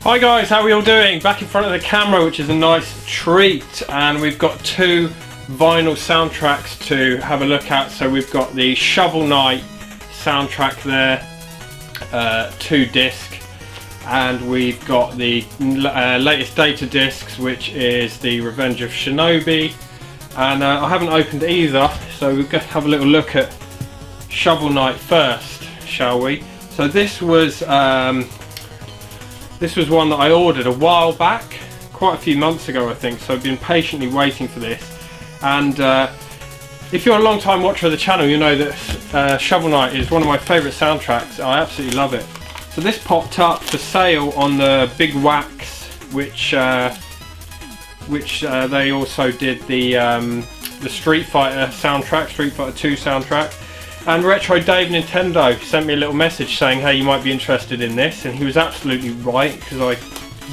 Hi guys, how are we all doing? Back in front of the camera, which is a nice treat, and we've got two vinyl soundtracks to have a look at. So we've got the Shovel Knight soundtrack there, 2-disc, and we've got the latest data discs, which is the Revenge of Shinobi, and I haven't opened either, so we're going to have a little look at Shovel Knight first, shall we? So this was one that I ordered a while back, quite a few months ago I think, so I've been patiently waiting for this. And if you're a long time watcher of the channel, you know that Shovel Knight is one of my favourite soundtracks. I absolutely love it. So this popped up for sale on the Big Wax, which they also did the Street Fighter soundtrack, Street Fighter 2 soundtrack. And Retro Dave Nintendo sent me a little message saying, hey, you might be interested in this, and he was absolutely right, because I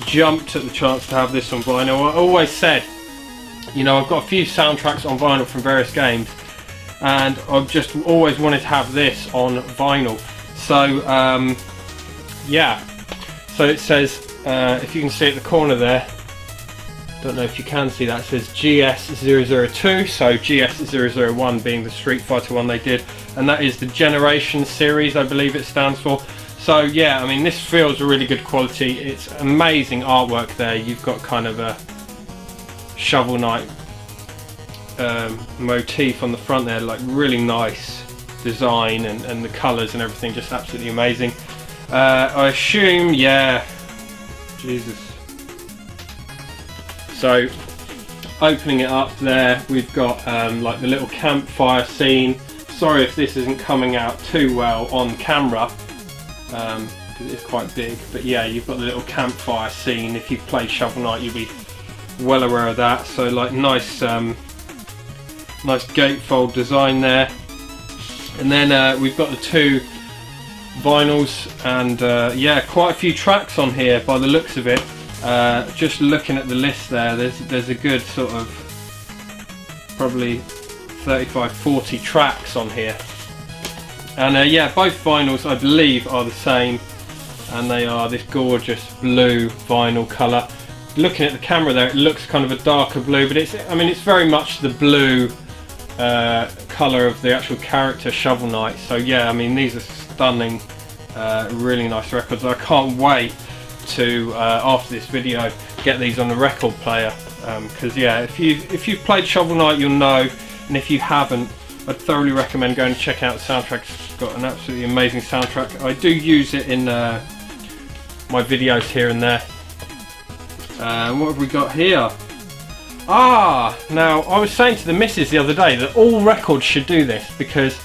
jumped at the chance to have this on vinyl. I always said, you know, I've got a few soundtracks on vinyl from various games, and I've just always wanted to have this on vinyl. So yeah, so it says, if you can see at the corner there, don't know if you can see that, it says GS002, so GS001 being the Street Fighter one they did, and that is the Generation series, I believe it stands for. So yeah, I mean, this feels really good quality. It's amazing artwork there. You've got kind of a Shovel Knight motif on the front there, like really nice design, and the colours and everything just absolutely amazing. I assume, yeah, Jesus. So opening it up there, we've got like the little campfire scene. Sorry if this isn't coming out too well on camera, because it's quite big, but yeah, you've got the little campfire scene. If you've played Shovel Knight, you'll be well aware of that. So like nice nice gatefold design there, and then we've got the two vinyls, and yeah, quite a few tracks on here by the looks of it. Just looking at the list there, there's a good sort of probably 35-40 tracks on here, and yeah, both vinyls I believe are the same, and they are this gorgeous blue vinyl colour. Looking at the camera there, it looks kind of a darker blue, but it's, I mean, it's very much the blue colour of the actual character Shovel Knight. So yeah, I mean, these are stunning, really nice records. I can't wait to after this video get these on the record player, because yeah, if you've played Shovel Knight, you'll know, and if you haven't, I'd thoroughly recommend going to check out the soundtrack. It's got an absolutely amazing soundtrack. I do use it in my videos here and there. What have we got here? Now I was saying to the missus the other day that all records should do this, because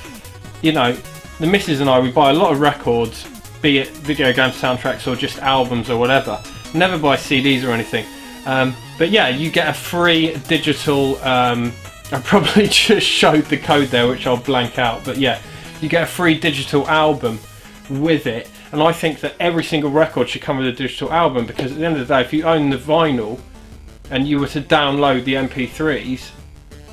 you know, the missus and I, we buy a lot of records, be it video game soundtracks or just albums or whatever. Never buy CDs or anything. But yeah, you get a free digital, I probably just showed the code there, which I'll blank out, but yeah, you get a free digital album with it, and I think that every single record should come with a digital album, because at the end of the day, if you own the vinyl and you were to download the MP3s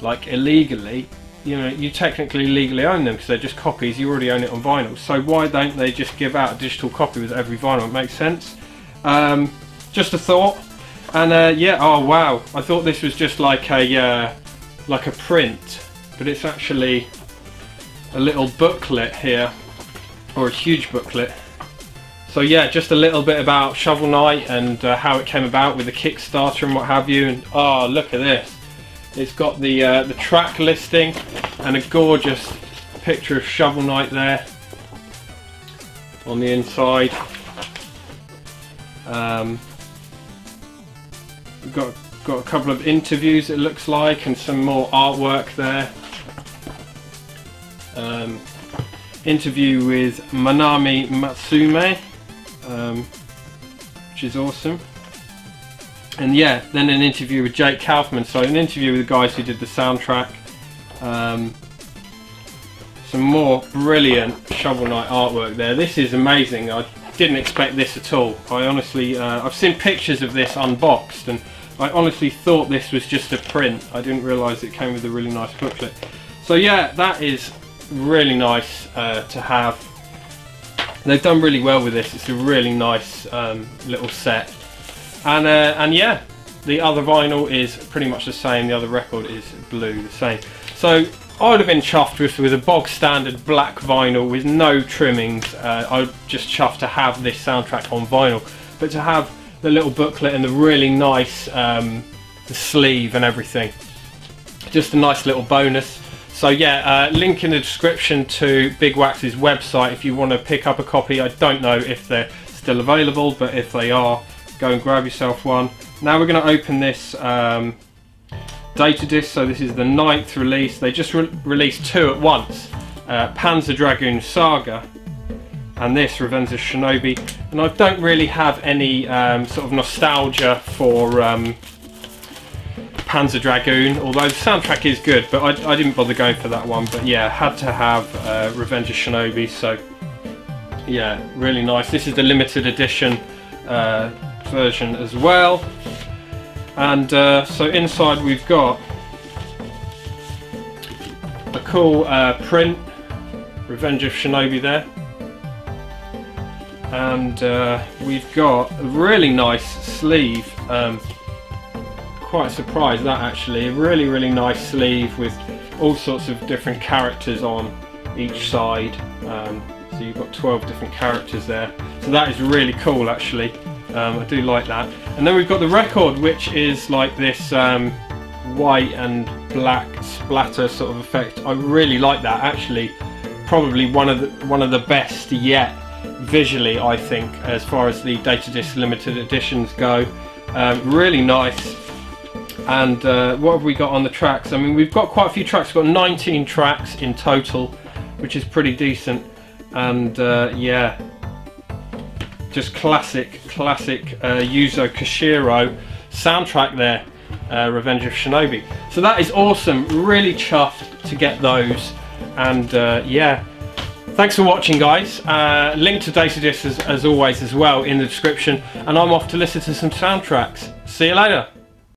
like illegally, you know, you technically legally own them because they're just copies. You already own it on vinyl, so why don't they just give out a digital copy with every vinyl? It makes sense. Just a thought. And yeah, oh wow, I thought this was just like a print, but it's actually a little booklet here, or a huge booklet. So yeah, just a little bit about Shovel Knight and how it came about with the Kickstarter and what have you. And oh, look at this. It's got the track listing and a gorgeous picture of Shovel Knight there on the inside. We've got a couple of interviews, it looks like, and some more artwork there. Interview with Manami Matsume, which is awesome. And yeah, then an interview with Jake Kaufman, so an interview with the guys who did the soundtrack. Some more brilliant Shovel Knight artwork there. This is amazing. I didn't expect this at all. I honestly, I've seen pictures of this unboxed, and I honestly thought this was just a print. I didn't realise it came with a really nice booklet. So yeah, that is really nice to have. They've done really well with this. It's a really nice little set. And yeah, the other vinyl is pretty much the same. The other record is blue, the same. So I would have been chuffed with a bog standard black vinyl with no trimmings. I would just chuffed to have this soundtrack on vinyl, but to have the little booklet and the really nice the sleeve and everything, just a nice little bonus. So yeah, link in the description to Big Wax's website if you want to pick up a copy. I don't know if they're still available, but if they are, go and grab yourself one. Now we're going to open this data disc. So this is the 9th release. They just released 2 at once, Panzer Dragoon Saga and this Revenge of Shinobi, and I don't really have any sort of nostalgia for Panzer Dragoon, although the soundtrack is good, but I didn't bother going for that one. But yeah, had to have Revenge of Shinobi, so yeah, really nice. This is the limited edition version as well. And so inside we've got a cool print, Revenge of Shinobi there. And we've got a really nice sleeve. Quite surprised that actually, a really nice sleeve with all sorts of different characters on each side. So you've got 12 different characters there, so that is really cool actually. I do like that. And then we've got the record, which is like this white and black splatter sort of effect. I really like that actually. Probably one of the best yet visually, I think, as far as the data disc limited editions go. Really nice. And what have we got on the tracks? I mean, we've got quite a few tracks. We've got 19 tracks in total, which is pretty decent. And yeah, just classic Yuzo Koshiro soundtrack there, Revenge of Shinobi. So that is awesome, really chuffed to get those. And yeah, thanks for watching guys. Link to data discs as always as well in the description, and I'm off to listen to some soundtracks. See you later.